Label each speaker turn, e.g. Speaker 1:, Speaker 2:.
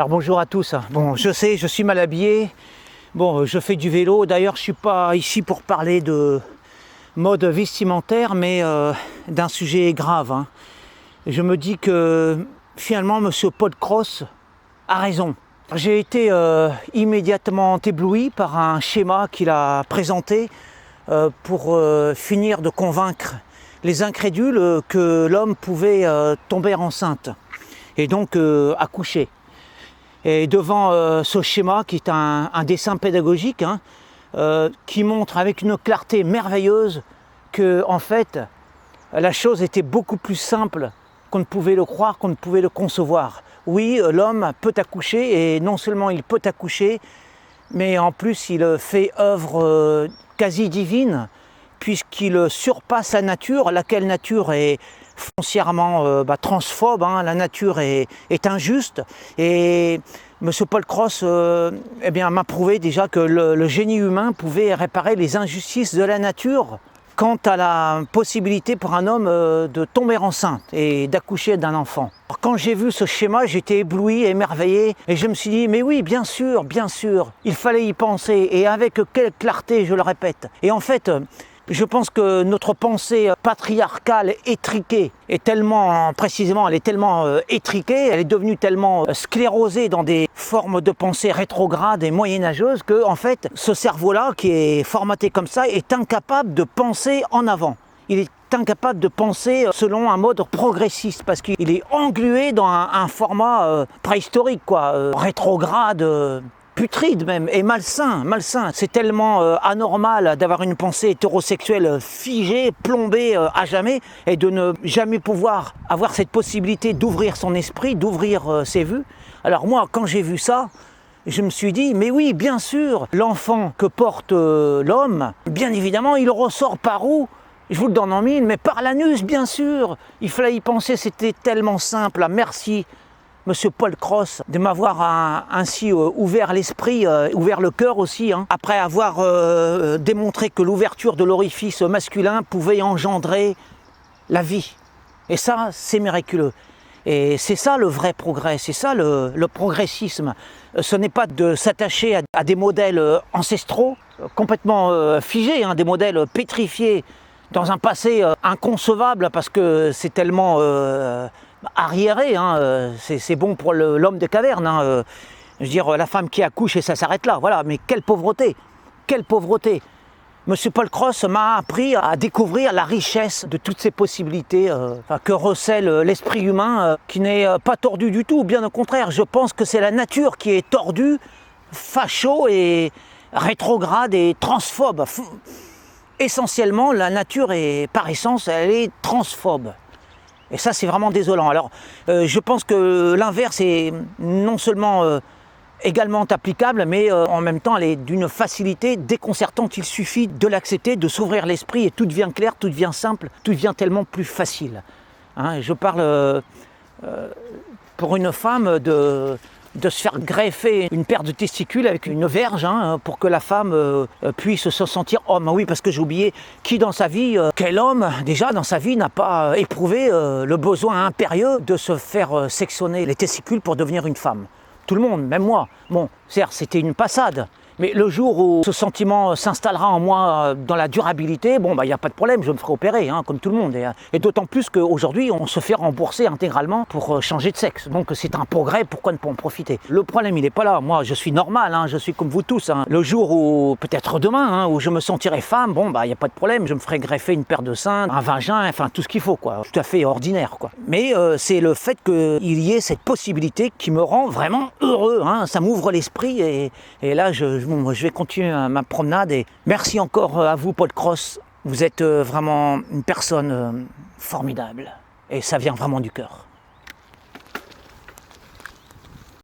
Speaker 1: Alors bonjour à tous. Bon, je sais, je suis mal habillé. Bon, je fais du vélo. D'ailleurs, je ne suis pas ici pour parler de mode vestimentaire, mais d'un sujet grave. Je me dis que finalement, Monsieur Paul Cross a raison. J'ai été immédiatement ébloui par un schéma qu'il a présenté pour finir de convaincre les incrédules que l'homme pouvait tomber enceinte et donc accoucher. Et devant ce schéma qui est un dessin pédagogique qui montre avec une clarté merveilleuse que en fait la chose était beaucoup plus simple qu'on ne pouvait le croire, qu'on ne pouvait le concevoir. Oui, l'homme peut accoucher et non seulement il peut accoucher, mais en plus il fait œuvre quasi divine puisqu'il surpasse la nature, laquelle nature est foncièrement transphobe, la nature est injuste et M. Paul Cross m'a prouvé déjà que le génie humain pouvait réparer les injustices de la nature quant à la possibilité pour un homme de tomber enceinte et d'accoucher d'un enfant. Alors, quand j'ai vu ce schéma, j'étais ébloui, émerveillé et je me suis dit mais oui, bien sûr, il fallait y penser et avec quelle clarté, je le répète. Et en fait, je pense que notre pensée patriarcale étriquée est tellement, précisément, elle est tellement étriquée, elle est devenue tellement sclérosée dans des formes de pensée rétrogrades et moyenâgeuses que, en fait, ce cerveau-là, qui est formaté comme ça, est incapable de penser en avant. Il est incapable de penser selon un mode progressiste parce qu'il est englué dans un format préhistorique, rétrograde. Putride même, et malsain. C'est tellement anormal d'avoir une pensée hétérosexuelle figée, plombée à jamais, et de ne jamais pouvoir avoir cette possibilité d'ouvrir son esprit, d'ouvrir ses vues. Alors moi, quand j'ai vu ça, je me suis dit, mais oui, bien sûr, l'enfant que porte l'homme, bien évidemment, il ressort par où ? Je vous le donne en mille, mais par l'anus, bien sûr. Il fallait y penser, c'était tellement simple. Merci. Monsieur Paul Cross, de m'avoir ainsi ouvert l'esprit, ouvert le cœur aussi, après avoir démontré que l'ouverture de l'orifice masculin pouvait engendrer la vie. Et ça, c'est miraculeux. Et c'est ça le vrai progrès, c'est ça le progressisme. Ce n'est pas de s'attacher à des modèles ancestraux, complètement figés, des modèles pétrifiés dans un passé inconcevable parce que c'est tellement arriéré, c'est bon pour l'homme de caverne. Je veux dire, la femme qui accouche et ça s'arrête là, voilà. Mais quelle pauvreté, quelle pauvreté. Monsieur Paul Cross m'a appris à découvrir la richesse de toutes ces possibilités que recèle l'esprit humain, qui n'est pas tordu du tout, bien au contraire. Je pense que c'est la nature qui est tordue, facho et rétrograde et transphobe. Essentiellement, la nature est, par essence, elle est transphobe. Et ça, c'est vraiment désolant. Alors, je pense que l'inverse est non seulement également applicable, mais en même temps, elle est d'une facilité déconcertante. Il suffit de l'accepter, de s'ouvrir l'esprit et tout devient clair, tout devient simple, tout devient tellement plus facile. Je parle pour une femme de se faire greffer une paire de testicules avec une verge pour que la femme puisse se sentir homme. Oui, parce que j'ai oublié, qui dans sa vie, quel homme déjà dans sa vie n'a pas éprouvé le besoin impérieux de se faire sectionner les testicules pour devenir une femme. Tout le monde, même moi. Bon, certes, c'était une passade. Mais le jour où ce sentiment s'installera en moi dans la durabilité, il n'y a pas de problème, je me ferai opérer, comme tout le monde. Et d'autant plus qu'aujourd'hui, on se fait rembourser intégralement pour changer de sexe. Donc c'est un progrès, pourquoi ne pas en profiter? Le problème, il n'est pas là. Moi, je suis normal, je suis comme vous tous. Le jour où, peut-être demain, où je me sentirai femme, il n'y a pas de problème, je me ferai greffer une paire de seins, un vagin, enfin tout ce qu'il faut, tout à fait ordinaire, Mais c'est le fait qu'il y ait cette possibilité qui me rend vraiment heureux, ça m'ouvre l'esprit et là, je vais continuer ma promenade et merci encore à vous, Paul Cross. Vous êtes vraiment une personne formidable et ça vient vraiment du cœur.